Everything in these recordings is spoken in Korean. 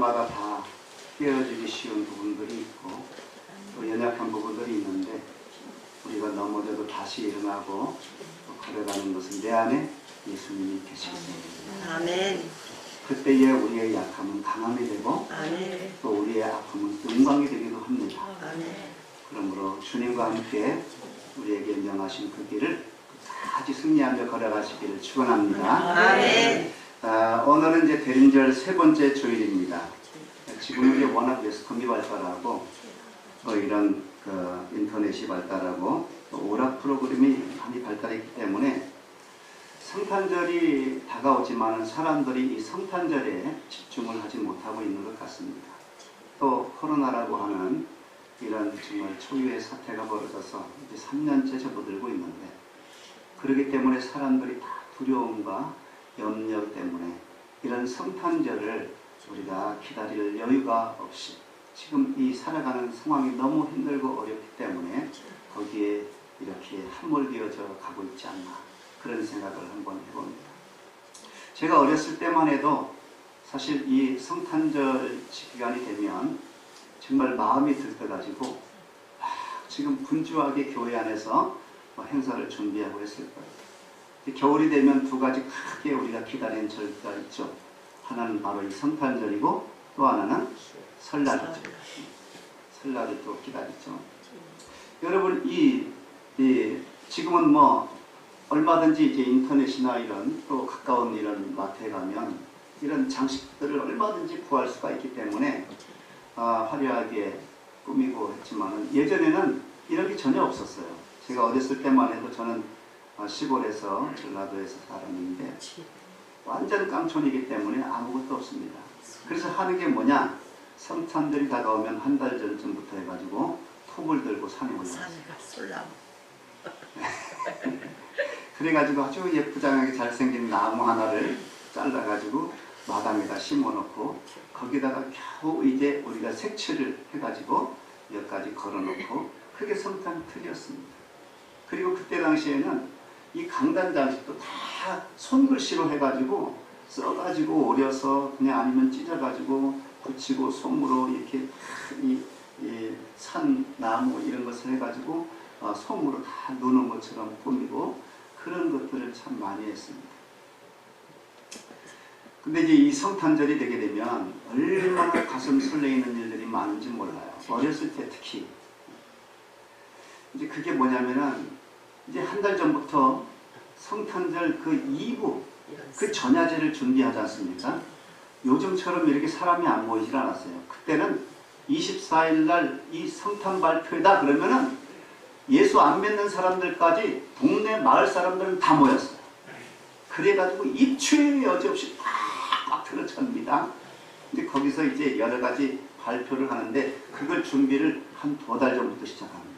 사람마다 다 깨어지기 쉬운 부분들이 있고 또 연약한 부분들이 있는데 우리가 넘어져도 다시 일어나고 또 걸어가는 것은 내 안에 예수님이 계시기 때문에 아멘. 그때에 우리의 약함은 강함이 되고 아멘. 또 우리의 아픔은 영광이 되기도 합니다. 아멘. 그러므로 주님과 함께 우리에게 명하신 그 길을 끝까지 승리하며 걸어가시기를 축원합니다. 아멘. 오늘은 이제 대림절 세 번째 주일입니다. 지금은 이제 워낙 매스컴이 발달하고 또 이런 인터넷이 발달하고 또 오락 프로그램이 많이 발달했기 때문에 성탄절이 다가오지만 사람들이 이 성탄절에 집중을 하지 못하고 있는 것 같습니다. 또 코로나라고 하는 이런 정말 초유의 사태가 벌어져서 이제 3년째 접어들고 있는데 그렇기 때문에 사람들이 다 두려움과 염려 때문에 이런 성탄절을 우리가 기다릴 여유가 없이 지금 이 살아가는 상황이 너무 힘들고 어렵기 때문에 거기에 이렇게 함몰되어져 가고 있지 않나 그런 생각을 한번 해봅니다. 제가 어렸을 때만 해도 사실 이 성탄절 기간이 되면 정말 마음이 들떠가지고 지금 분주하게 교회 안에서 행사를 준비하고 했을 거예요. 겨울이 되면 두 가지 크게 우리가 기다리는 절기가 있죠. 하나는 바로 이 성탄절이고 또 하나는 설날이죠. 설날을 또 기다리죠. 여러분 지금은 뭐 얼마든지 이제 인터넷이나 이런 또 가까운 이런 마트에 가면 이런 장식들을 얼마든지 구할 수가 있기 때문에 화려하게 꾸미고 했지만 예전에는 이런 게 전혀 없었어요. 제가 어렸을 때만 해도 저는 시골에서 전라도에서 살았는데 완전 깡촌이기 때문에 아무것도 없습니다. 그래서 하는 게 뭐냐, 성탄절이 다가오면 한 달 전쯤부터 해가지고 톱을 들고 산에 올라갔어요. 솔나무. 그래가지고 아주 예쁘장하게 잘생긴 나무 하나를 잘라가지고 마당에다 심어놓고 거기다가 겨우 이제 우리가 색칠을 해가지고 몇 가지 걸어놓고 그게 성탄틀이었습니다. 그리고 그때 당시에는 이 강단 장식도 다 손글씨로 해가지고 써가지고 오려서 그냥 아니면 찢어가지고 붙이고 솜으로 이렇게 산 나무 이런 것을 해가지고 솜으로 다 노는 것처럼 꾸미고 그런 것들을 참 많이 했습니다. 근데 이제 이 성탄절이 되게 되면 얼마나 가슴 설레이는 일들이 많은지 몰라요. 어렸을 때 특히. 이제 그게 뭐냐면은 이제 한 달 전부터 성탄절 그 2부, 그 전야제를 준비하지 않습니까? 요즘처럼 이렇게 사람이 안 모이질 않았어요. 그때는 24일 날 이 성탄 발표다 그러면은 예수 안 믿는 사람들까지 동네 마을 사람들은 다 모였어요. 그래가지고 입추에 여지없이 꽉 들어찹니다. 근데 거기서 이제 여러 가지 발표를 하는데 그걸 준비를 한 2달 전부터 시작합니다.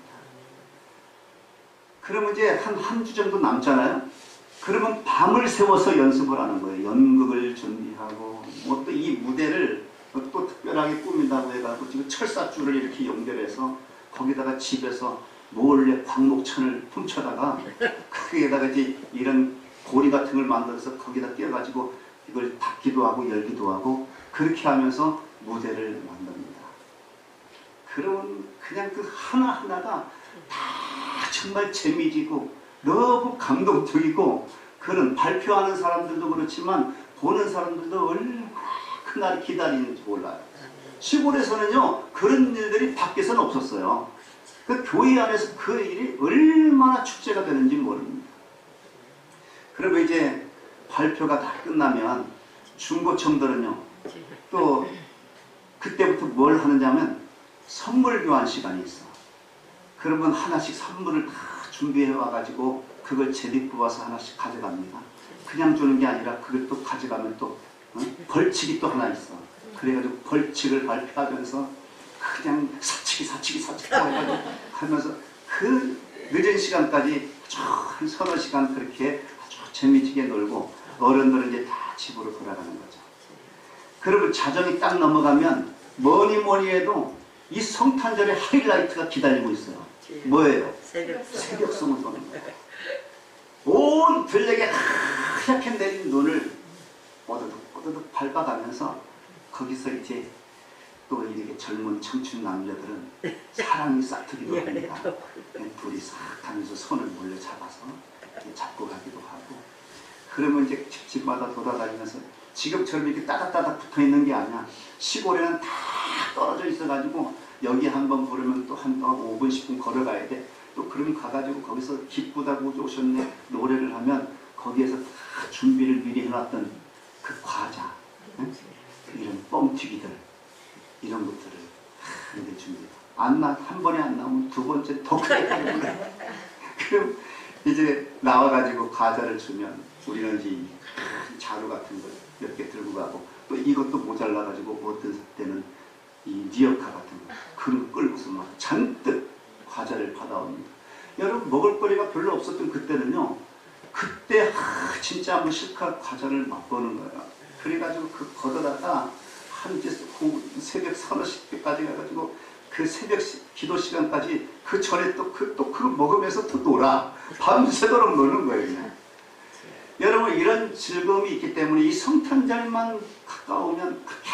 그러면 이제 한 주 정도 남잖아요. 그러면 밤을 새워서 연습을 하는 거예요. 연극을 준비하고 뭐 또 이 무대를 또 특별하게 꾸민다고 해가지고 지금 철사줄을 이렇게 연결해서 거기다가 집에서 몰래 광목천을 훔쳐다가 거기에다가 이제 이런 고리 같은 걸 만들어서 거기다 띄어가지고 이걸 닫기도 하고 열기도 하고 그렇게 하면서 무대를 만듭니다. 그러면 그냥 그 하나하나가 다 정말 재미지고 너무 감동적이고 그런 발표하는 사람들도 그렇지만 보는 사람들도 얼마나 그날 기다리는지 몰라요. 시골에서는요 그런 일들이 밖에서는 없었어요. 그 교회 안에서 그 일이 얼마나 축제가 되는지 모릅니다. 그리고 이제 발표가 다 끝나면 중고청들은요 또 그때부터 뭘 하느냐 하면 선물 교환 시간이 있어. 그러면 하나씩 선물을 다 준비해 와가지고 그걸 제비 뽑아서 하나씩 가져갑니다. 그냥 주는 게 아니라 그걸 또 가져가면 또 벌칙이 또 하나 있어. 그래가지고 벌칙을 발표하면서 그냥 사치기 해가지고 하면서 그 늦은 시간까지 한 서너 시간 그렇게 아주 재미지게 놀고 어른들은 이제 다 집으로 돌아가는 거죠. 그리고 자정이 딱 넘어가면 뭐니 해도 이 성탄절의 하이라이트가 기다리고 있어요. 뭐예요? 새벽송을 보는 거예요. 온 들녘에 하얗게 내린 눈을 오드득 밟아가면서 거기서 이제 또 이렇게 젊은 청춘 남녀들은 사랑이 싹트기도 합니다. 둘이 싹 하면서 손을 몰래 잡아서 잡고 가기도 하고, 그러면 이제 집집마다 돌아다니면서 지금처럼 이렇게 따닥따닥 붙어 있는 게 아니야. 시골에는 다 떨어져 있어가지고 여기 한번 부르면 또 한 5분 10분 걸어가야 돼. 또 그럼 가가지고 거기서 기쁘다고 오셨네 노래를 하면 거기에서 다 준비를 미리 해놨던 그 과자, 응? 이런 뻥튀기들, 이런 것들을 하는데 준비. 한 번에 안 나오면 두 번째 더 크게 하는 거야. 그럼 이제 나와가지고 과자를 주면 우리는 이제 자루 같은 걸 몇 개 들고 가고, 또 이것도 모자라가지고 어떤 때는 이 리어카 같은 거 그런 거 끌고서 막 잔뜩 과자를 받아옵니다. 여러분, 먹을거리가 별로 없었던 그때는요, 그때 진짜 한번 실컷 과자를 맛보는 거야. 그래가지고 그 걷어다가 한 이제 새벽 3, 40개까지 가가지고 그 새벽 기도 시간까지 그 전에 또 그거 먹으면서 또 놀아. 밤새도록 노는 거예요, 그냥. 여러분, 이런 즐거움이 있기 때문에 이 성탄절만 가까우면 그렇게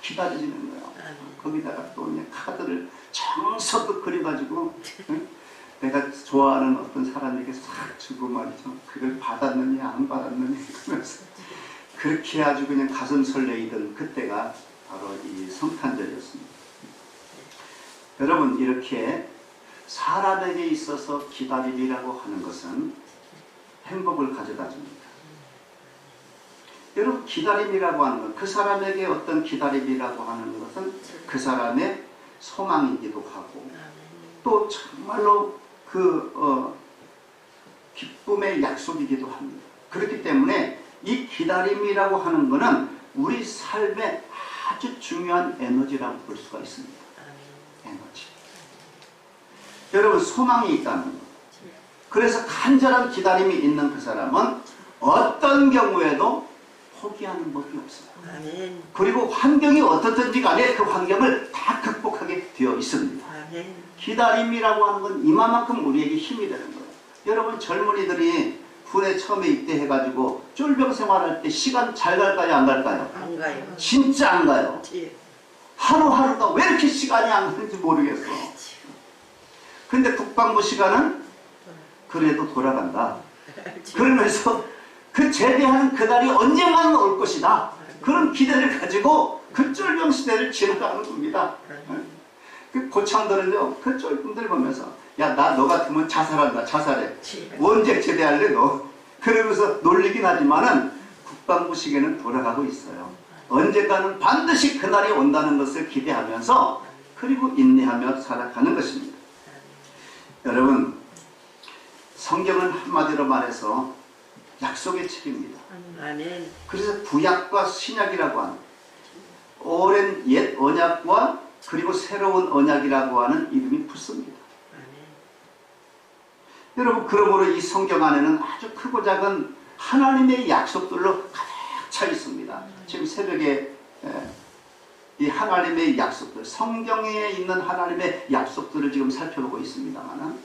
기다려지는 거예요. 거기다가 또 그냥 카드를 정석도 그려가지고, 응? 내가 좋아하는 어떤 사람에게 싹 주고 말이죠. 그걸 받았느냐 안 받았느냐 그러면서 그렇게 아주 그냥 가슴 설레이던 그때가 바로 이 성탄절이었습니다. 여러분, 이렇게 사람에게 있어서 기다림이라고 하는 것은 행복을 가져다 줍니다. 여러분, 기다림이라고 하는 것, 그 사람에게 어떤 기다림이라고 하는 것은 그 사람의 소망이기도 하고, 또 정말로 기쁨의 약속이기도 합니다. 그렇기 때문에 이 기다림이라고 하는 것은 우리 삶의 아주 중요한 에너지라고 볼 수가 있습니다. 에너지. 여러분, 소망이 있다는 것. 그래서 간절한 기다림이 있는 그 사람은 어떤 경우에도 포기하는 법이 없어요. 아멘. 그리고 환경이 어떻든지 간에 그 환경을 다 극복하게 되어 있습니다. 아멘. 기다림이라고 하는 건 이만큼 우리에게 힘이 되는 거예요. 여러분, 젊은이들이 군에 처음에 입대해가지고 쫄병 생활할 때 시간 잘 갈까요, 안 갈까요? 안 가요. 진짜 안 가요. 예. 하루하루가 왜 이렇게 시간이 안 가는지 모르겠어. 근데 국방부 시간은 그래도 돌아간다. 그러면서 그 제대하는 그날이 언젠가는 올 것이다. 그런 기대를 가지고 그 쫄병 시대를 지나가는 겁니다. 그 고창들은요, 그 쫄병들 보면서 야, 너 같으면 자살한다, 자살해. 언제 제대할래 너? 그러면서 놀리긴 하지만은 국방부 시계는 돌아가고 있어요. 언젠가는 반드시 그날이 온다는 것을 기대하면서 그리고 인내하며 살아가는 것입니다. 여러분, 성경은 한마디로 말해서 약속의 책입니다. 아멘. 그래서 구약과 신약이라고 하는 오랜 옛 언약과 그리고 새로운 언약이라고 하는 이름이 붙습니다. 여러분, 그러므로 이 성경 안에는 아주 크고 작은 하나님의 약속들로 가득 차 있습니다. 지금 새벽에 이 하나님의 약속들, 성경에 있는 하나님의 약속들을 지금 살펴보고 있습니다만,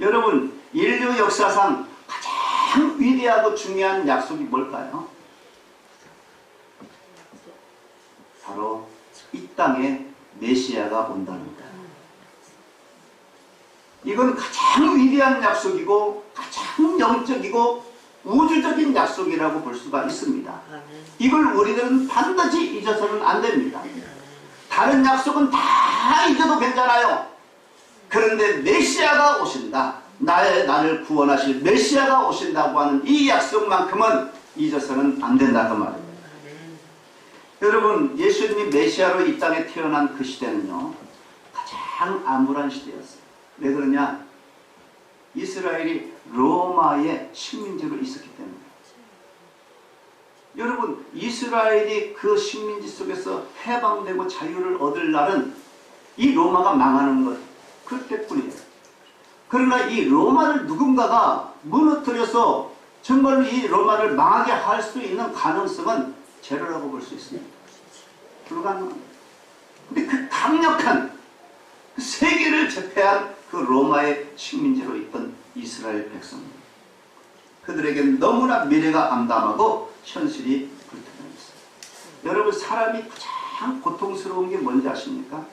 여러분, 인류 역사상 가장 위대하고 중요한 약속이 뭘까요? 바로 이 땅에 메시아가 온답니다. 이건 가장 위대한 약속이고 가장 영적이고 우주적인 약속이라고 볼 수가 있습니다. 이걸 우리들은 반드시 잊어서는 안 됩니다. 다른 약속은 다 잊어도 괜찮아요. 그런데 메시아가 오신다, 나를 구원하실 메시아가 오신다고 하는 이 약속만큼은 잊어서는 안 된다고 말입니다. 여러분, 예수님이 메시아로 이 땅에 태어난 그 시대는요, 가장 암울한 시대였어요. 왜 그러냐? 이스라엘이 로마의 식민지로 있었기 때문에. 여러분, 이스라엘이 그 식민지 속에서 해방되고 자유를 얻을 날은 이 로마가 망하는 것, 그때뿐이에요. 그러나 이 로마를 누군가가 무너뜨려서 정말로 이 로마를 망하게 할 수 있는 가능성은 제로라고 볼 수 있습니다. 불가능합니다. 근데 그 강력한 그 세계를 제패한 그 로마의 식민지로 있던 이스라엘 백성들, 그들에게 너무나 미래가 암담하고 현실이 불투명했어요. 여러분 사람이 가장 고통스러운 게 뭔지 아십니까?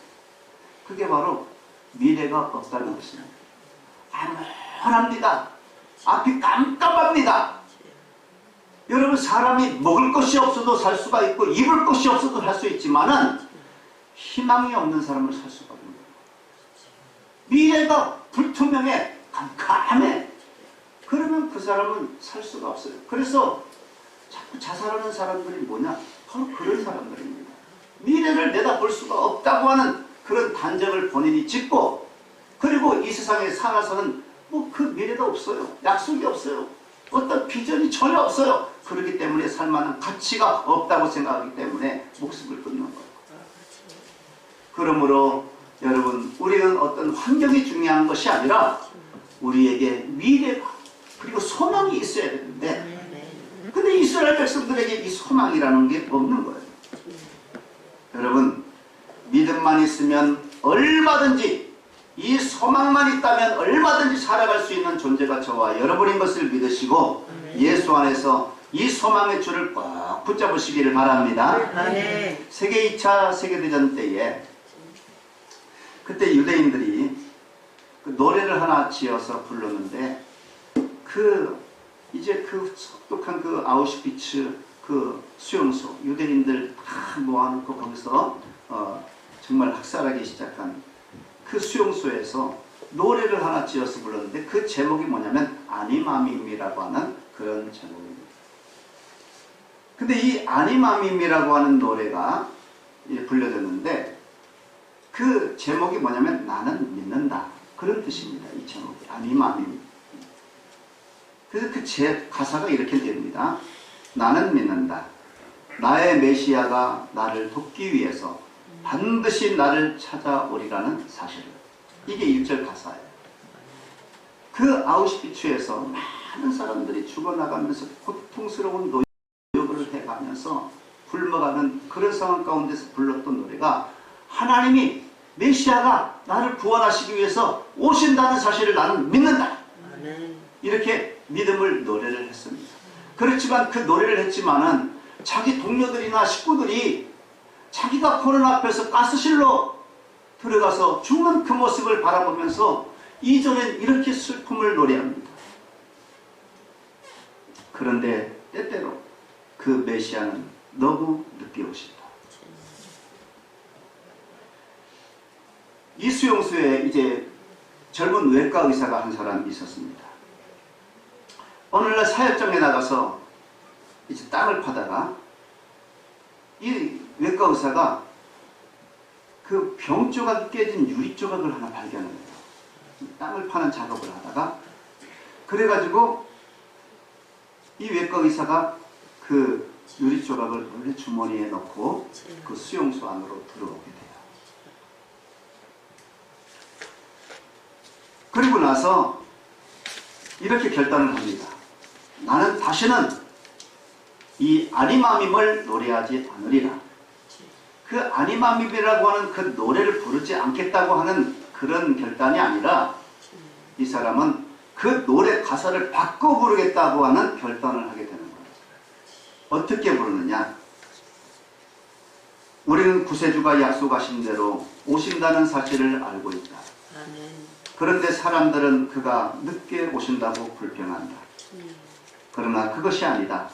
그게 바로 미래가 없다는 것입니다. 암울합니다. 앞이 깜깜합니다. 여러분 사람이 먹을 것이 없어도 살 수가 있고 입을 것이 없어도 살 수 있지만은 희망이 없는 사람을 살 수가 없는 거예요. 미래가 불투명해 깜깜해. 그러면 그 사람은 살 수가 없어요. 그래서 자꾸 자살하는 사람들이 뭐냐? 바로 그런 사람들입니다. 미래를 내다볼 수가 없다고 하는 그런 단정을 본인이 짓고 그리고 이 세상에 살아서는 뭐 그 미래가 없어요. 약속이 없어요. 어떤 비전이 전혀 없어요. 그렇기 때문에 살만한 가치가 없다고 생각하기 때문에 목숨을 끊는 거예요. 그러므로 여러분 우리는 어떤 환경이 중요한 것이 아니라 우리에게 미래가 그리고 소망이 있어야 되는데 근데 이스라엘 백성들에게 이 소망이라는 게 없는 거예요. 여러분 믿음만 있으면 얼마든지 이 소망만 있다면 얼마든지 살아갈 수 있는 존재가 저와 여러분인 것을 믿으시고 예수 안에서 이 소망의 줄을 꽉 붙잡으시기를 바랍니다. 세계 2차 세계대전 때에 그때 유대인들이 그 노래를 하나 지어서 불렀는데 이제 그 속독한 그 아우슈비츠 그 수용소 유대인들 다 모아놓고 거기서 정말 학살하기 시작한 그 수용소에서 노래를 하나 지어서 불렀는데 그 제목이 뭐냐면 아니마밈이라고 하는 그런 제목입니다. 근데 이 아니마밈이라고 하는 노래가 불려졌는데 그 제목이 뭐냐면 나는 믿는다 그런 뜻입니다. 이 제목이 아니마밈. 그래서 그 가사가 이렇게 됩니다. 나는 믿는다. 나의 메시아가 나를 돕기 위해서 반드시 나를 찾아오리라는 사실을. 이게 1절 가사예요. 그 아우슈비츠에서 많은 사람들이 죽어나가면서 고통스러운 노역을 해가면서 굶어가는 그런 상황 가운데서 불렀던 노래가 하나님이 메시아가 나를 구원하시기 위해서 오신다는 사실을 나는 믿는다. 이렇게 믿음을 노래를 했습니다. 그렇지만 그 노래를 했지만은 자기 동료들이나 식구들이 자기가 보는 앞에서 가스실로 들어가서 죽는 그 모습을 바라보면서 이전엔 이렇게 슬픔을 노래합니다. 그런데 때때로 그 메시아는 너무 늦게 오신다. 이 수용소에 이제 젊은 외과 의사가 한 사람이 있었습니다. 어느 날 사역장에 나가서 이제 땅을 파다가 이 외과 의사가 그 병 조각이 깨진 유리 조각을 하나 발견해요. 땅을 파는 작업을 하다가 그래가지고 이 외과 의사가 그 유리 조각을 몰래 주머니에 넣고 그 수용소 안으로 들어오게 돼요. 그리고 나서 이렇게 결단을 합니다. 나는 다시는 이 아니마밈을 노래하지 않으리라. 그 아니마밈이라고 하는 그 노래를 부르지 않겠다고 하는 그런 결단이 아니라 이 사람은 그 노래 가사를 바꿔 부르겠다고 하는 결단을 하게 되는 거예요. 어떻게 부르느냐? 우리는 구세주가 약속하신 대로 오신다는 사실을 알고 있다. 그런데 사람들은 그가 늦게 오신다고 불평한다. 그러나 그것이 아니다.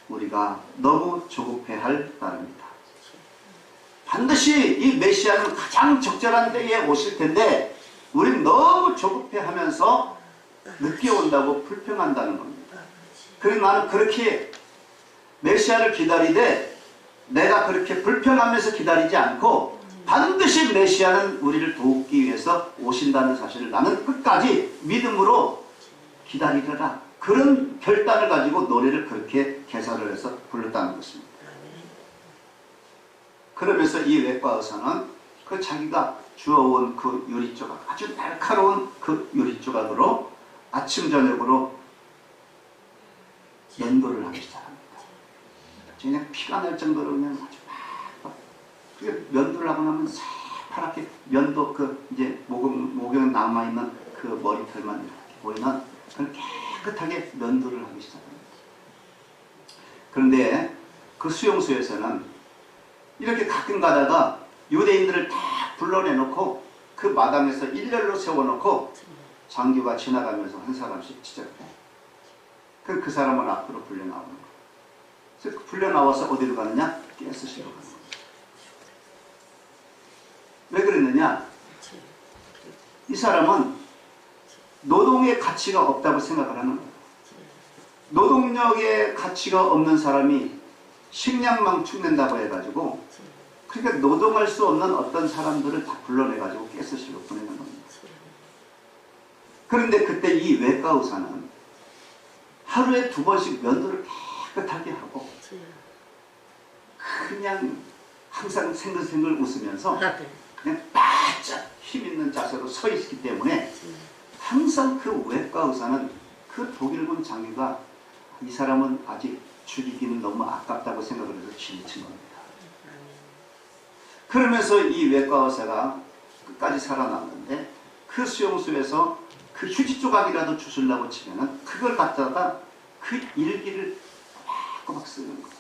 우리가 너무 조급해할 따름이다. 반드시 이 메시아는 가장 적절한 때에 오실 텐데 우리는 너무 조급해하면서 늦게 온다고 불평한다는 겁니다. 그래서 나는 그렇게 메시아를 기다리되 내가 그렇게 불평하면서 기다리지 않고 반드시 메시아는 우리를 돕기 위해서 오신다는 사실을 나는 끝까지 믿음으로 기다리려라. 그런 결단을 가지고 노래를 그렇게 개사를 해서 불렀다는 것입니다. 그러면서 이 외과 의사는 그 자기가 주워온 그 유리조각, 아주 날카로운 그 유리조각으로 아침 저녁으로 연도를 하기 시작합니다. 그냥 피가 날 정도로 그냥 아주 막 연도를 하고 나면 새파랗게 연도 그 이제 목에 남아있는 그 머리털만 이렇게 보이는 그걸 깨끗하게 면도를 하기 시작합니다. 그런데 그 수용소에서는 이렇게 가끔 가다가 유대인들을 다 불러내놓고 그 마당에서 일렬로 세워놓고 장교가 지나가면서 한 사람씩 지적해. 그럼 그 사람은 앞으로 불려나오는 거예요. 그래서 불려나와서 어디로 가느냐? 깨스시로 가는 거예요. 왜 그랬느냐? 이 사람은 노동의 가치가 없다고 생각을 하는 거예요. 노동력의 가치가 없는 사람이 식량망 축낸다고 해가지고, 그러니까 노동할 수 없는 어떤 사람들을 다 불러내가지고 깨스실로 보내는 겁니다. 그런데 그때 이 외과 의사는 하루에 2번씩 면도를 깨끗하게 하고 그냥 항상 생글생글 웃으면서 그냥 바짝 힘있는 자세로 서 있기 때문에 항상 그 외과 의사는 그 독일군 장교가 이 사람은 아직 죽이기는 너무 아깝다고 생각을 해서 지친 겁니다. 그러면서 이 외과 의사가 끝까지 살아남는데 그 수용소에서 그 휴지 조각이라도 주술라고 치면은 그걸 갖다가 그 일기를 꼬박꼬박 쓰는 거예요.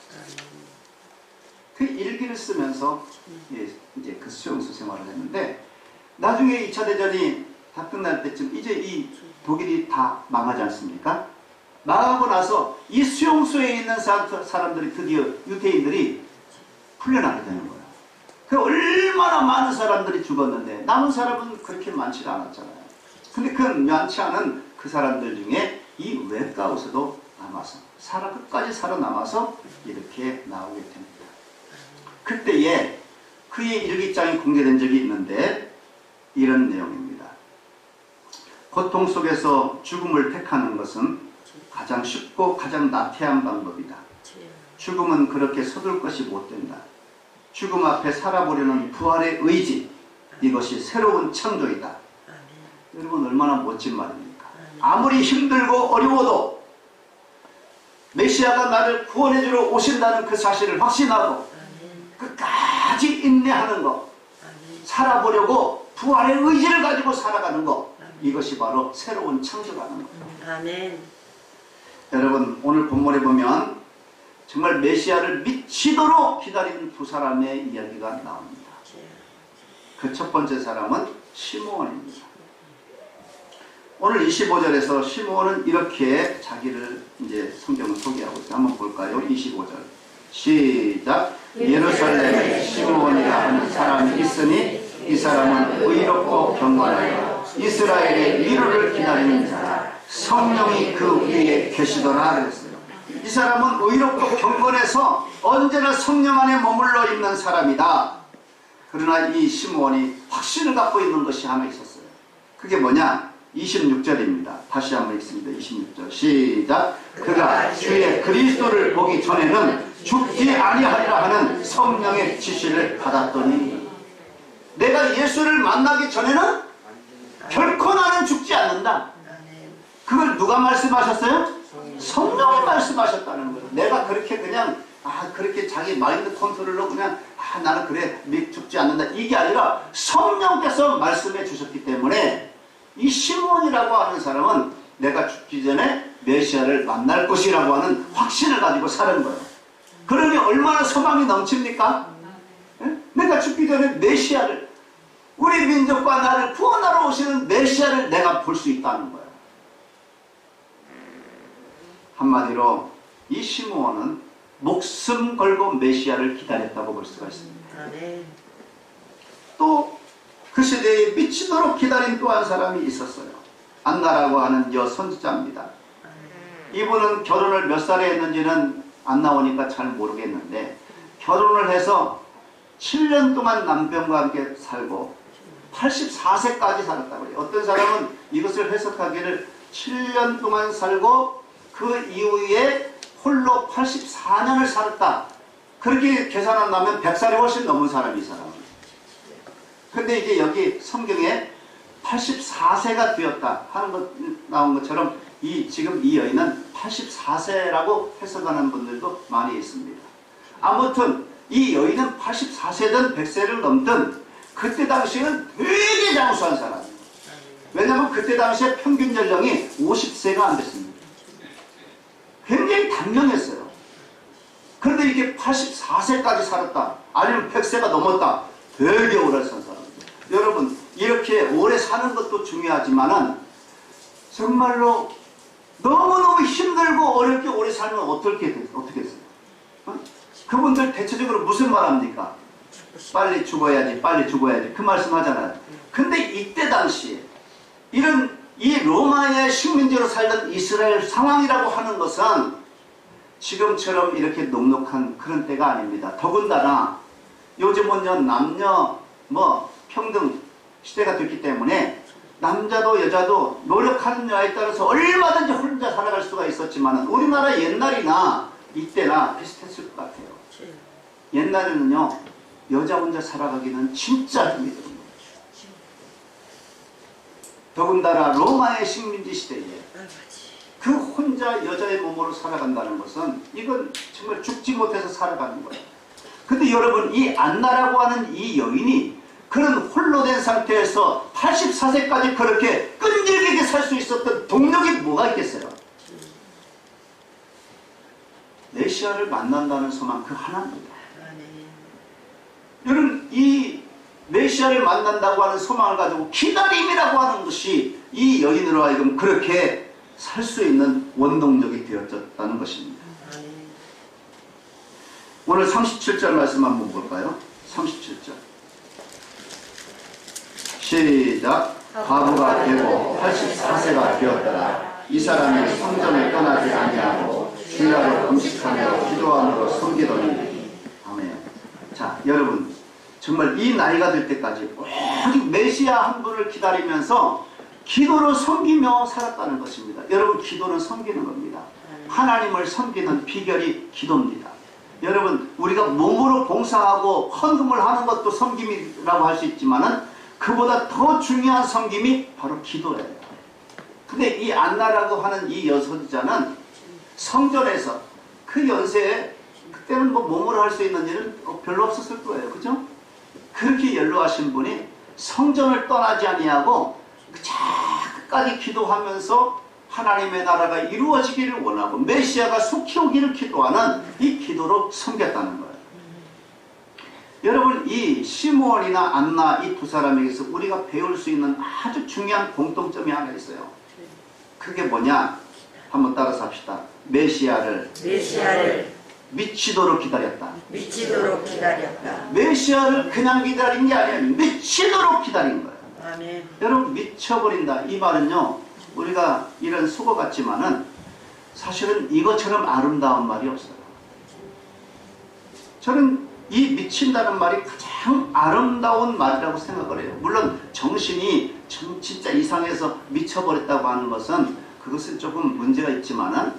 그 일기를 쓰면서 이제 그 수용소 생활을 했는데 나중에 2차 대전이 다 끝날 때쯤 이제 이 독일이 다 망하지 않습니까? 망하고 나서 이 수용소에 있는 사람들이 드디어 유태인들이 풀려나게 되는 거예요. 그 얼마나 많은 사람들이 죽었는데 남은 사람은 그렇게 많지 않았잖아요. 근데 그 많지 않은 그 사람들 중에 이 외과 의사도 남아서 끝까지 살아남아서 이렇게 나오게 됩니다. 그때에 그의 일기장이 공개된 적이 있는데 이런 내용입니다. 고통 속에서 죽음을 택하는 것은 가장 쉽고 가장 나태한 방법이다. 죽음은 그렇게 서둘 것이 못 된다. 죽음 앞에 살아보려는 부활의 의지, 이것이 새로운 창조이다. 여러분 얼마나 멋진 말입니까? 아무리 힘들고 어려워도 메시아가 나를 구원해주러 오신다는 그 사실을 확신하고 끝까지 인내하는 것, 살아보려고 부활의 의지를 가지고 살아가는 것, 이것이 바로 새로운 창조라는 것. 아멘. 여러분 오늘 본문에 보면 정말 메시아를 미치도록 기다리는 2사람의 이야기가 나옵니다. 그 첫 번째 사람은 시므온입니다. 오늘 25절에서 시므온은 이렇게 자기를 이제 성경을 소개하고 있어요. 한번 볼까요? 25절 시작. 예루살렘에 시므온이라 하는 사람이 있으니 이 사람은 의롭고 경건하여 이스라엘의 위로를 기다리는 자라. 성령이 그 위에 계시더라 그랬어요. 이 사람은 의롭고 경건해서 언제나 성령 안에 머물러 있는 사람이다. 그러나 이 시므온이 확신을 갖고 있는 것이 하나 있었어요. 그게 뭐냐? 26절입니다. 다시 한번 읽습니다. 26절 시작. 그가 주의 그리스도를 보기 전에는 죽지 아니하리라 하는 성령의 지시를 받았더니, 내가 예수를 만나기 전에는 결코 나는 죽지 않는다. 그걸 누가 말씀하셨어요? 성령이 말씀하셨다는 거예요. 내가 그렇게 그냥 그렇게 자기 마인드 컨트롤로 그냥 나는 그래 죽지 않는다, 이게 아니라 성령께서 말씀해 주셨기 때문에 이 시므온이라고 하는 사람은 내가 죽기 전에 메시아를 만날 것이라고 하는 확신을 가지고 사는 거예요. 그러니 얼마나 소망이 넘칩니까? 내가 죽기 전에 메시아를, 우리 민족과 나를 구원하러 오시는 메시아를 내가 볼 수 있다는 거예요. 한마디로 이 시므온은 목숨 걸고 메시아를 기다렸다고 볼 수가 있습니다. 또 그 시대에 미치도록 기다린 또 한 사람이 있었어요. 안나라고 하는 여선지자입니다. 이분은 결혼을 몇 살에 했는지는 안 나오니까 잘 모르겠는데 결혼을 해서 7년 동안 남편과 함께 살고 84세까지 살았다고 해요. 어떤 사람은 이것을 해석하기를 7년 동안 살고 그 이후에 홀로 84년을 살았다, 그렇게 계산한다면 100살이 훨씬 넘은 사람이 이 사람은. 근데 이제 여기 성경에 84세가 되었다 하는 것 나온 것처럼 지금 이 여인은 84세라고 해석하는 분들도 많이 있습니다. 아무튼 이 여인은 84세든 100세를 넘든 그때 당시에는 되게 장수한 사람이에요. 왜냐하면 그때 당시에 평균 연령이 50세가 안 됐습니다. 굉장히 단명했어요. 그런데 이게 84세까지 살았다. 아니면 100세가 넘었다. 되게 오래 산 사람들. 여러분 이렇게 오래 사는 것도 중요하지만은 정말로 너무너무 힘들고 어렵게 오래 살면 어떻게 했어요? 어? 그분들 대체적으로 무슨 말 합니까? 빨리 죽어야지, 빨리 죽어야지. 그 말씀 하잖아요. 근데 이때 당시에 이런 이 로마의 식민지로 살던 이스라엘 상황이라고 하는 것은 지금처럼 이렇게 녹록한 그런 때가 아닙니다. 더군다나 요즘은 남녀 평등 시대가 됐기 때문에 남자도 여자도 노력하는 여에 따라서 얼마든지 혼자 살아갈 수가 있었지만 우리나라 옛날이나 이때나 비슷했을 것 같아요. 옛날에는요 여자 혼자 살아가기는 진짜 힘이 들어요. 더군다나 로마의 식민지 시대에 그 혼자 여자의 몸으로 살아간다는 것은 이건 정말 죽지 못해서 살아가는 거예요. 근데 여러분 이 안나라고 하는 이 여인이 그런 홀로 된 상태에서 84세까지 그렇게 끈질기게 살 수 있었던 동력이 뭐가 있겠어요? 메시아를 만난다는 소망 그 하나입니다. 여러분 이 메시아를 만난다고 하는 소망을 가지고 기다림이라고 하는 것이 이 여인으로 하여금 그렇게 살 수 있는 원동력이 되어졌다는 것입니다. 오늘 37절 말씀 한번 볼까요? 37절 시작. 과부가 되고 84세가 되었더라. 이 사람이 성전을 떠나지 아니하고 주야로 금식하며 기도함으로 섬기더니. 아멘. 자 여러분 정말 이 나이가 될 때까지 오직 메시아 한 분을 기다리면서 기도로 섬기며 살았다는 것입니다. 여러분 기도는 섬기는 겁니다. 하나님을 섬기는 비결이 기도입니다. 여러분 우리가 몸으로 봉사하고 헌금을 하는 것도 섬김이라고 할 수 있지만은 그보다 더 중요한 섬김이 바로 기도예요. 근데 이 안나라고 하는 이 여선자는 성전에서 그 연세에 그때는 몸으로 할 수 있는 일은 별로 없었을 거예요. 그죠? 그렇게 연로하신 분이 성전을 떠나지 아니하고 끝까지 기도하면서 하나님의 나라가 이루어지기를 원하고 메시아가 속히 오기를 기도하는 이 기도로 섬겼다는 거예요. 여러분 이 시므온이나 안나 이 두 사람에게서 우리가 배울 수 있는 아주 중요한 공통점이 하나 있어요. 그게 뭐냐? 한번 따라서 합시다. 메시아를 미치도록 기다렸다. 메시아를 그냥 기다린 게 아니라 미치도록 기다린 거예요. 아멘. 여러분 미쳐버린다 이 말은요 우리가 이런 수고 같지만은 사실은 이것처럼 아름다운 말이 없어요. 저는 이 미친다는 말이 가장 아름다운 말이라고 생각을 해요. 물론 정신이 진짜 이상해서 미쳐버렸다고 하는 것은 그것은 조금 문제가 있지만은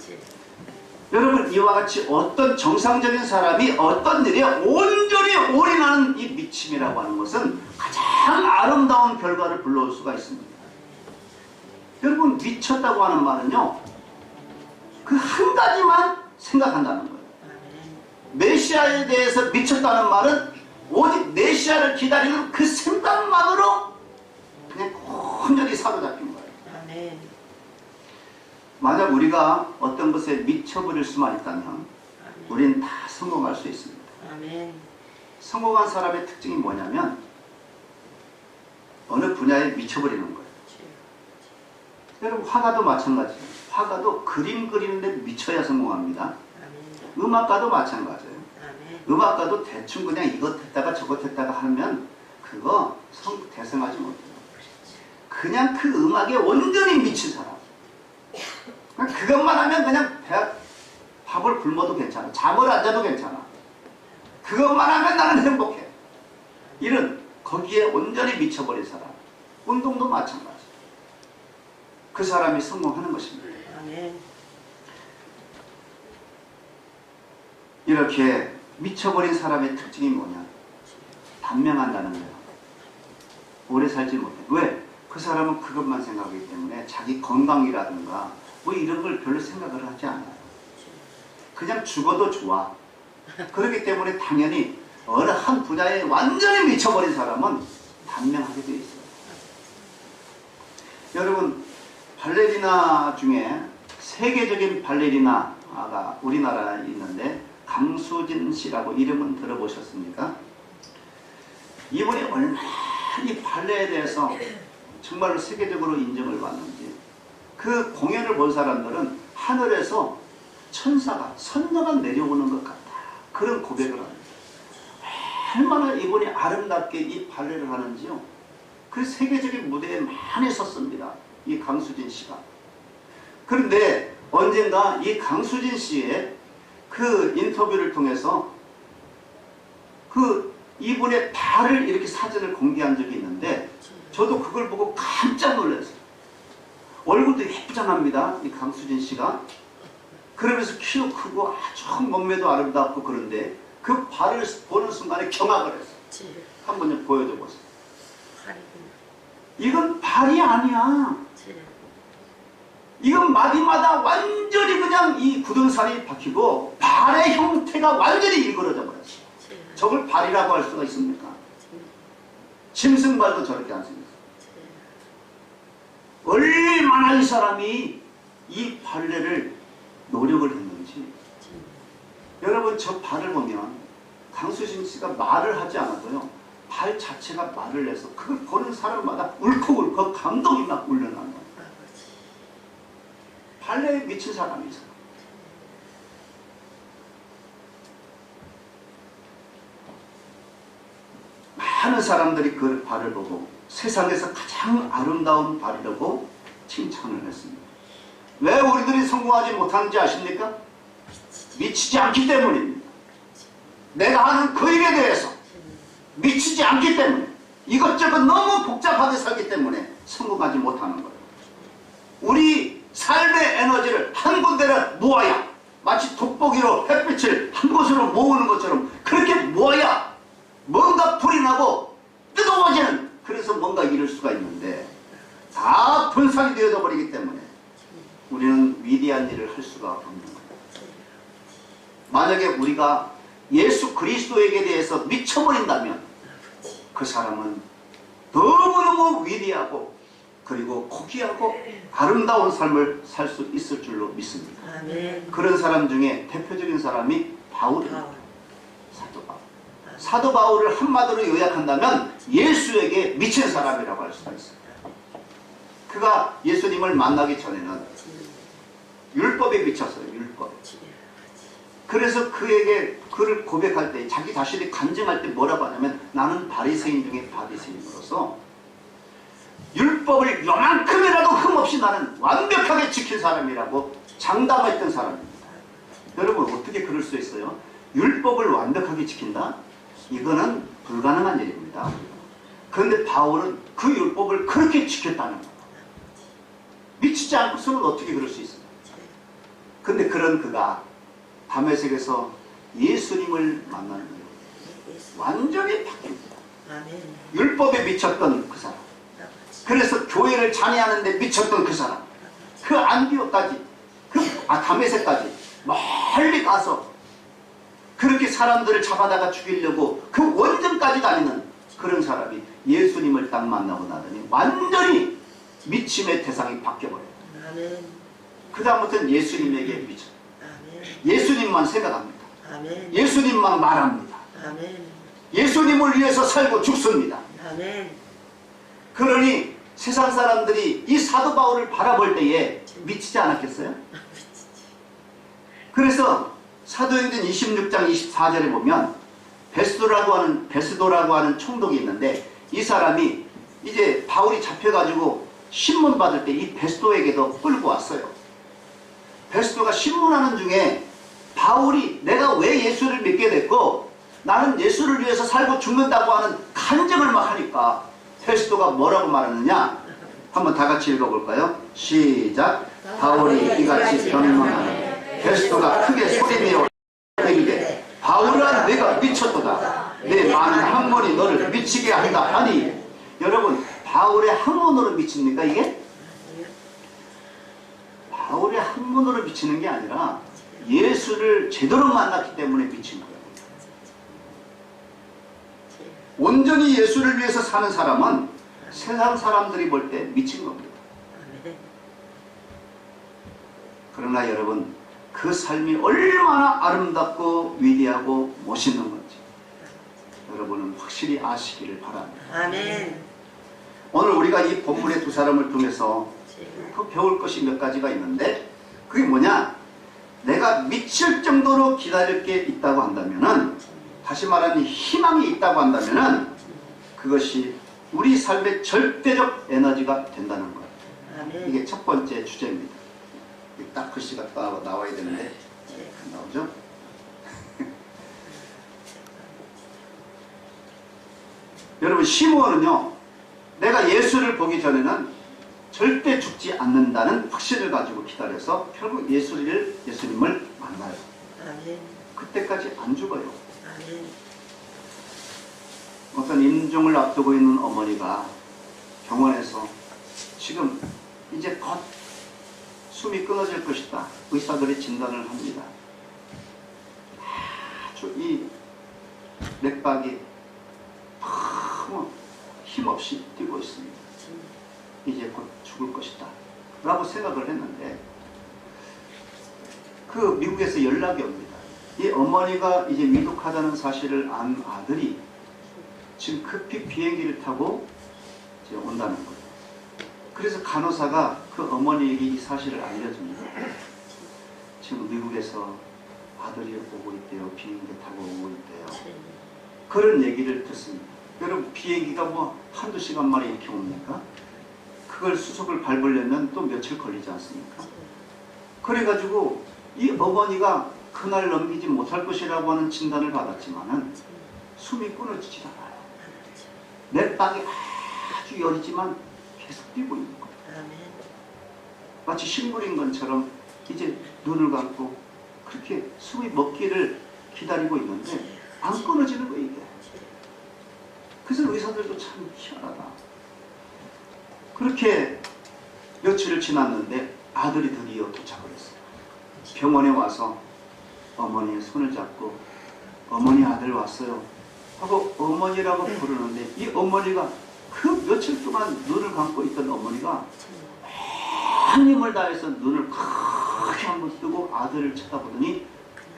여러분 이와 같이 어떤 정상적인 사람이 어떤 일에 온전히 올인하는 이 미침이라고 하는 것은 가장 아름다운 결과를 불러올 수가 있습니다. 여러분 미쳤다고 하는 말은요 그 한 가지만 생각한다는 거예요. 메시아에 대해서 미쳤다는 말은 오직 메시아를 기다리는 그 생각만으로 그냥 온전히 사로잡힌 거예요. 아멘. 만약 우리가 어떤 것에 미쳐버릴 수만 있다면 우리는 다 성공할 수 있습니다. 아멘. 성공한 사람의 특징이 뭐냐면 어느 분야에 미쳐버리는 거예요. 여러분 화가도 마찬가지예요. 화가도 그림 그리는데 미쳐야 성공합니다. 아멘. 음악가도 마찬가지예요. 아멘. 음악가도 대충 그냥 이것 했다가 저것 했다가 하면 그거 대성하지 못해요. 그냥 그 음악에 온전히 미친 사람. 그것만 하면 그냥 밥을 굶어도 괜찮아. 잠을 안 자도 괜찮아. 그것만 하면 나는 행복해. 이런 거기에 온전히 미쳐버린 사람. 운동도 마찬가지. 그 사람이 성공하는 것입니다. 아멘. 이렇게 미쳐버린 사람의 특징이 뭐냐? 단명한다는 거예요. 오래 살지 못해. 왜? 그 사람은 그것만 생각하기 때문에 자기 건강이라든가 뭐 이런 걸 별로 생각을 하지 않아요. 그냥 죽어도 좋아. 그렇기 때문에 당연히 어느 한 분야에 완전히 미쳐버린 사람은 단명하게 되어 있어요. 여러분 발레리나 중에 세계적인 발레리나가 우리나라에 있는데 강수 강수진 씨라고 이름은 들어보셨습니까? 이분이 얼마나 이 발레에 대해서 정말로 세계적으로 인정을 받는지, 그 공연을 본 사람들은 하늘에서 천사가, 선녀가 내려오는 것 같다, 그런 고백을 합니다. 얼마나 이분이 아름답게 이 발레를 하는지요. 그 세계적인 무대에 많이 섰습니다, 이 강수진 씨가. 그런데 언젠가 이 강수진 씨의 그 인터뷰를 통해서 그 이분의 발을 이렇게 사진을 공개한 적이 있는데, 저도 그걸 보고 깜짝 놀랐어요. 얼굴도 예쁘장합니다, 이 강수진 씨가. 그러면서 키도 크고 아주 몸매도 아름답고, 그런데 그 발을 보는 순간에 경악을 했어요. 한번 좀 보여줘 보세요. 이건 발이 아니야. 이건 마디마다 완전히 그냥 이 굳은살이 박히고 발의 형태가 완전히 일그러져 버렸어요. 저걸 발이라고 할 수가 있습니까? 짐승발도 저렇게 안 생겼어요. 얼마나 이 사람이 이 발레를 노력을 했는지. 여러분, 저 발을 보면 강수진 씨가 말을 하지 않아도요, 발 자체가 말을 해서 그걸 보는 사람마다 울컥울컥 감동이 막 울려나는 거예요. 발레에 미친 사람이 있어요. 많은 사람들이 그 발을 보고 세상에서 가장 아름다운 발이라고 칭찬을 했습니다. 왜 우리들이 성공하지 못하는지 아십니까? 미치지 않기 때문입니다. 내가 하는 그 일에 대해서 미치지 않기 때문에, 이것저것 너무 복잡하게 살기 때문에 성공하지 못하는 거예요. 우리 삶의 에너지를 한 군데를 모아야, 마치 돋보기로 햇빛을 한 곳으로 모으는 것처럼 그렇게 모아야 뭔가 불이 나고 뜨거워지는, 그래서 뭔가 이룰 수가 있는데, 다 분산이 되어져 버리기 때문에 우리는 위대한 일을 할 수가 없는 거예요. 만약에 우리가 예수 그리스도에게 대해서 미쳐버린다면 그 사람은 너무너무 위대하고 그리고 고귀하고 아름다운 삶을 살 수 있을 줄로 믿습니다. 아멘. 그런 사람 중에 대표적인 사람이 바울입니다. 사도 바울. 사도 바울을 한마디로 요약한다면 예수에게 미친 사람이라고 할 수가 있습니다. 그가 예수님을 만나기 전에는 율법에 미쳤어요. 율법. 그래서 그에게 그를 고백할 때, 자기 자신이 간증할 때 뭐라고 하냐면, 나는 바리새인 중에 바리새인으로서 율법을 요만큼이라도 흠없이 나는 완벽하게 지킨 사람이라고 장담했던 사람입니다. 여러분, 어떻게 그럴 수 있어요? 율법을 완벽하게 지킨다? 이거는 불가능한 일입니다. 그런데 바울은 그 율법을 그렇게 지켰다는 거예요. 미치지 않고서는 어떻게 그럴 수 있어요? 그런데 그런 그가 다메섹에서 예수님을 만나는 거예요. 완전히 바뀝니다. 율법에 미쳤던 그 사람, 그래서 교회를 잔해하는 데 미쳤던 그 사람, 그 안디옥까지, 다메섹까지 멀리 가서 그렇게 사람들을 잡아다가 죽이려고 그 원전까지 다니는 그런 사람이 예수님을 딱 만나고 나더니 완전히 미침의 대상이 바뀌어버려요. 그 다음부터는 예수님에게 미쳐, 예수님만 생각합니다. 예수님만 말합니다. 예수님을 위해서 살고 죽습니다. 그러니 세상 사람들이 이 사도 바울을 바라볼 때에 미치지 않았겠어요? 그래서 사도행전 26장 24절에 보면 베스도라고 하는 총독이 있는데, 이 사람이 이제 바울이 잡혀가지고 신문 받을 때 이 베스도에게도 끌고 왔어요. 베스도가 신문하는 중에 바울이 내가 왜 예수를 믿게 됐고 나는 예수를 위해서 살고 죽는다고 하는 간증을 막 하니까 베스도가 뭐라고 말하느냐, 한번 다 같이 읽어볼까요? 시작. 바울이 이같이 변명하니 베스도가 크게 소리내어 이르되, 바울아 네가 미쳤도다. 내 많은 학문이 너를 미치게 한다 하니. 여러분, 바울의 학문으로 미칩니까 이게? 바울의 학문으로 미치는 게 아니라 예수를 제대로 만났기 때문에 미친 거예요. 온전히 예수를 위해서 사는 사람은 세상 사람들이 볼 때 미친 겁니다. 그러나 여러분, 그 삶이 얼마나 아름답고 위대하고 멋있는 건지 여러분은 확실히 아시기를 바랍니다. 아멘. 오늘 우리가 이 본문의 두 사람을 통해서 그 배울 것이 몇 가지가 있는데, 그게 뭐냐? 내가 미칠 정도로 기다릴 게 있다고 한다면은, 다시 말하면 희망이 있다고 한다면은, 그것이 우리 삶의 절대적 에너지가 된다는 거예요. 아멘. 이게 첫 번째 주제입니다. 딱 글씨가 나와야 되는데 안 나오죠? 여러분, 시므온은요, 내가 예수를 보기 전에는 절대 죽지 않는다는 확신을 가지고 기다려서 결국 예수님을 만나요. 아멘. 그때까지 안 죽어요. 아멘. 어떤 임종을 앞두고 있는 어머니가 병원에서 지금 이제 곧 숨이 끊어질 것이다. 의사들이 진단을 합니다. 아주 이 맥박이 너무 힘없이 뛰고 있습니다. 이제 곧 죽을 것이다 라고 생각을 했는데, 그 미국에서 연락이 옵니다. 이 어머니가 이제 위독하다는 사실을 안 아들이 지금 급히 비행기를 타고 이제 온다는 거예요. 그래서 간호사가 그 어머니에게 이 사실을 알려줍니다. 지금 미국에서 아들이 오고 있대요. 비행기 타고 오고 있대요. 그런 얘기를 듣습니다. 여러분, 비행기가 뭐 한두 시간 만에 이렇게 옵니까? 그걸 수속을 밟으려면 또 며칠 걸리지 않습니까? 그래가지고 이 어머니가 그날 넘기지 못할 것이라고 하는 진단을 받았지만은 숨이 끊어지지 않아요. 맥박이 아주 여리지만 계속 뛰고 있는 거예요. 마치 식물인 것처럼 이제 눈을 감고 그렇게 숨이 먹기를 기다리고 있는데 안 끊어지는 거예요, 이게. 그래서 의사들도 참 희한하다. 그렇게 며칠을 지났는데 아들이 드디어 도착을 했어요. 병원에 와서 어머니의 손을 잡고 어머니, 아들 왔어요 하고 어머니라고 부르는데, 이 어머니가 그 며칠 동안 눈을 감고 있던 어머니가 온 힘을 다해서 눈을 크게 한번 뜨고 아들을 쳐다보더니,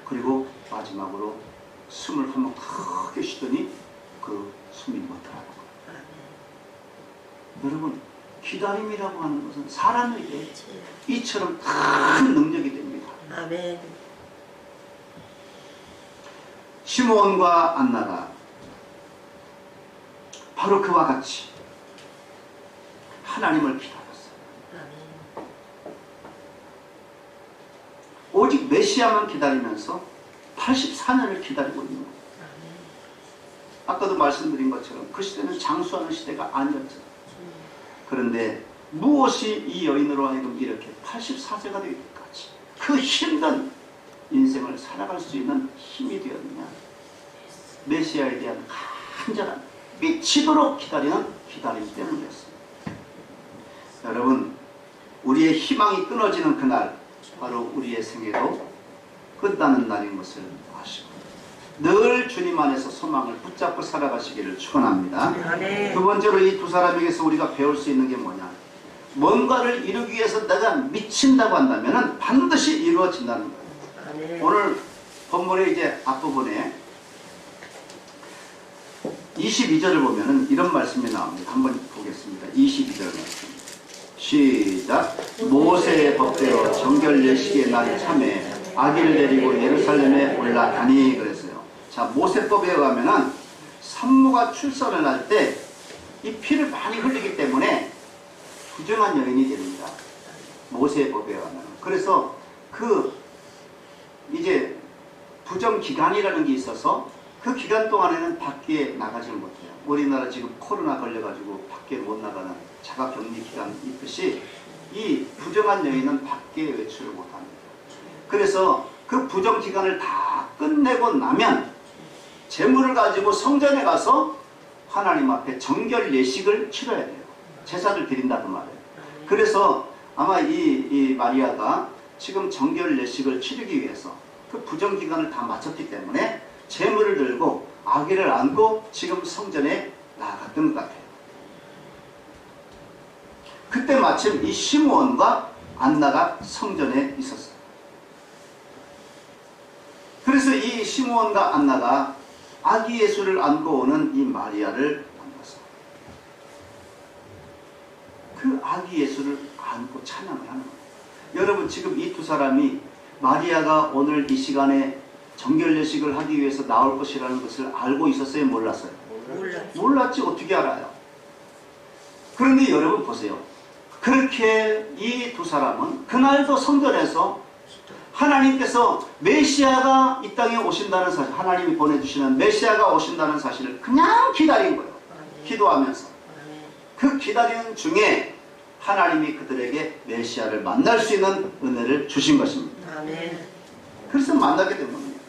그리고 마지막으로 숨을 한번 크게 쉬더니 그 숨이 멎더라고요. 여러분, 기다림이라고 하는 것은 사람에게 이처럼 큰 능력이 됩니다. 아멘. 시므온과 안나가 바로 그와 같이 하나님을 기다렸어요. 아멘. 오직 메시아만 기다리면서 84년을 기다리고 있는 거예요. 아까도 말씀드린 것처럼 그 시대는 장수하는 시대가 아니었죠. 그런데 무엇이 이 여인으로 하여금 이렇게 84세가 되기까지 그 힘든 인생을 살아갈 수 있는 힘이 되었느냐? 메시아에 대한 간절한 미치도록 기다리는 기다림 때문이었습니다. 여러분, 우리의 희망이 끊어지는 그날, 바로 우리의 생애도 끝나는 날인 것을 아시고 늘 주님 안에서 소망을 붙잡고 살아가시기를 축원합니다. 두 번째로 이 두 사람에게서 우리가 배울 수 있는 게 뭐냐? 뭔가를 이루기 위해서 내가 미친다고 한다면 반드시 이루어진다는 거예요. 오늘 본문의 이제 앞부분에 22절을 보면은 이런 말씀이 나옵니다. 한번 보겠습니다. 22절 말씀. 시작. 모세의 법대로 정결 예식의 날이 참에 아기를 데리고 예루살렘에 올라가니 그랬어요. 자, 모세법에 의하면은 산모가 출산을 할 때 이 피를 많이 흘리기 때문에 부정한 여인이 됩니다. 모세의 법에 의하면. 그래서 그 이제 부정 기간이라는 게 있어서 그 기간 동안에는 밖에 나가지 못해요. 우리나라 지금 코로나 걸려가지고 밖에 못 나가는 자가격리 기간이 있듯이 이 부정한 여인은 밖에 외출을 못합니다. 그래서 그 부정 기간을 다 끝내고 나면 제물을 가지고 성전에 가서 하나님 앞에 정결 예식을 치러야 돼요. 제사를 드린다는 말이에요. 그래서 아마 이 마리아가 지금 정결 예식을 치르기 위해서 그 부정 기간을 다 마쳤기 때문에 제물을 들고 아기를 안고 지금 성전에 나아갔던 것 같아요. 그때 마침 이 시므온과 안나가 성전에 있었어요. 그래서 이 시므온과 안나가 아기 예수를 안고 오는 이 마리아를 만났어. 그 아기 예수를 안고 찬양을 하는 거예요. 여러분 지금 이 두 사람이 마리아가 오늘 이 시간에 정결례식을 하기 위해서 나올 것이라는 것을 알고 있었어요? 몰랐어요? 몰랐지. 어떻게 알아요? 그런데 여러분 보세요. 그렇게 이 두 사람은 그날도 성전에서 하나님께서 메시아가 이 땅에 오신다는 사실, 하나님이 보내주시는 메시아가 오신다는 사실을 그냥 기다린 거예요. 기도하면서. 그 기다리는 중에 하나님이 그들에게 메시아를 만날 수 있는 은혜를 주신 것입니다. 그래서 만나게 된 겁니다.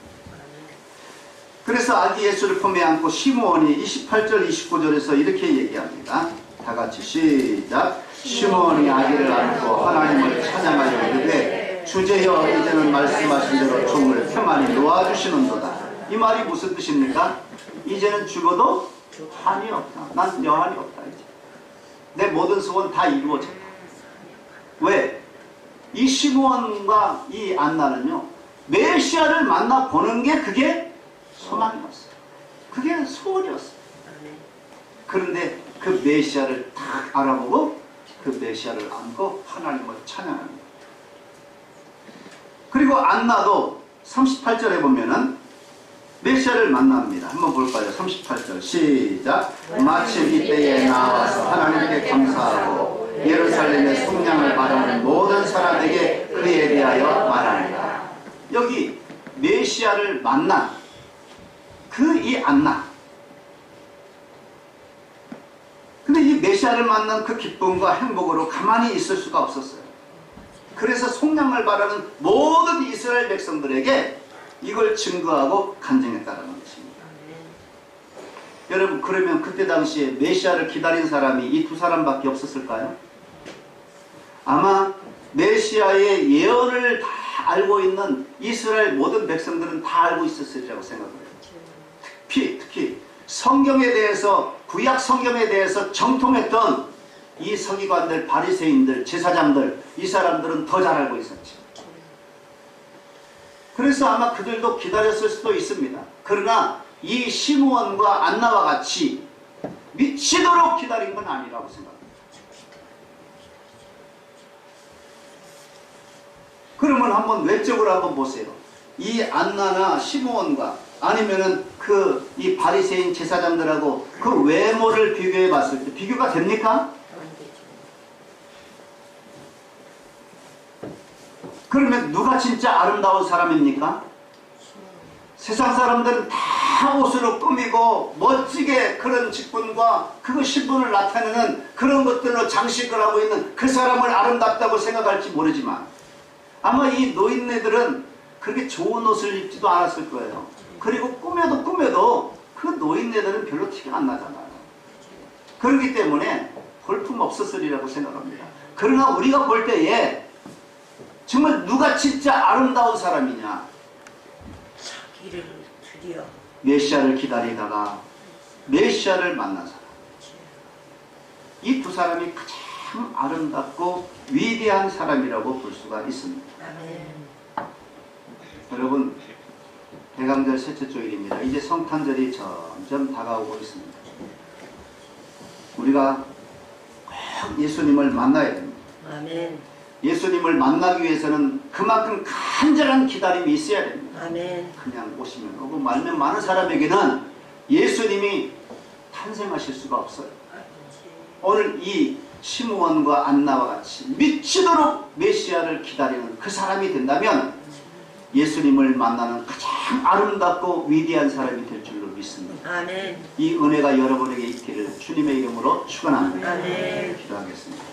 그래서 아기 예수를 품에 안고 시므온이 28절 29절에서 이렇게 얘기합니다. 다 같이 시작. 시므온이 아기를 안고 하나님을 찬양하여 이르되 주제여 이제는 말씀하신 대로 종을 평안히 놓아주시는도다. 이 말이 무슨 뜻입니까? 이제는 죽어도 한이 없다. 난 여한이 없다. 이제 내 모든 소원 다 이루어졌다. 왜? 이 시므온과 이 안나는요, 메시아를 만나보는 게 그게 소망이었어요. 그게 소원이었어요. 그런데 그 메시아를 딱 알아보고 그 메시아를 안고 하나님을 찬양합니다. 그리고 안나도 38절에 보면은 메시아를 만납니다. 한번 볼까요? 38절 시작. 마침 이때에 나와서 하나님께 감사하고 예루살렘의 속량을 바라는 모든 사람에게 그에 대하여 말하니라. 여기 메시아를 만난 그 이 안나. 근데 이 메시아를 만난 그 기쁨과 행복으로 가만히 있을 수가 없었어요. 그래서 속량을 바라는 모든 이스라엘 백성들에게 이걸 증거하고 간증했다는 것입니다. 여러분, 그러면 그때 당시에 메시아를 기다린 사람이 이 두 사람밖에 없었을까요? 아마 메시아의 예언을 다 알고 있는 이스라엘 모든 백성들은 다 알고 있었으리라고 생각해요. 특히 성경에 대해서, 구약 성경에 대해서 정통했던 이 서기관들, 바리새인들, 제사장들, 이 사람들은 더 잘 알고 있었죠. 그래서 아마 그들도 기다렸을 수도 있습니다. 그러나 이 시므온과 안나와 같이 미치도록 기다린 건 아니라고 생각합니다. 그러면 한번 외적으로 한번 보세요. 이 안나나 시므온과 아니면은 이 바리새인 제사장들하고 그 외모를 비교해 봤을 때 비교가 됩니까? 그러면 누가 진짜 아름다운 사람입니까? 세상 사람들은 다 옷으로 꾸미고 멋지게 그런 직분과 그 신분을 나타내는 그런 것들로 장식을 하고 있는 그 사람을 아름답다고 생각할지 모르지만 아마 이 노인네들은 그렇게 좋은 옷을 입지도 않았을 거예요. 그리고 꾸며도 그 노인네들은 별로 티가 안 나잖아요. 그렇기 때문에 볼품 없었으리라고 생각합니다. 그러나 우리가 볼 때에 정말 누가 진짜 아름다운 사람이냐? 자기를 드디어 메시아를 기다리다가 메시아를 만난 사람. 이 두 사람이 가장 아름답고 위대한 사람이라고 볼 수가 있습니다. 여러분, 대강절 셋째 주일입니다. 이제 성탄절이 점점 다가오고 있습니다. 우리가 꼭 예수님을 만나야 됩니다. 아멘. 예수님을 만나기 위해서는 그만큼 간절한 기다림이 있어야 됩니다. 아멘. 그냥 오시면 오고 말면 많은 사람에게는 예수님이 탄생하실 수가 없어요. 오늘 이 시므온과 안나와 같이 미치도록 메시아를 기다리는 그 사람이 된다면 예수님을 만나는 가장 아름답고 위대한 사람이 될 줄로 믿습니다. 아멘. 이 은혜가 여러분에게 있기를 주님의 이름으로 축원합니다. 아멘. 기도하겠습니다.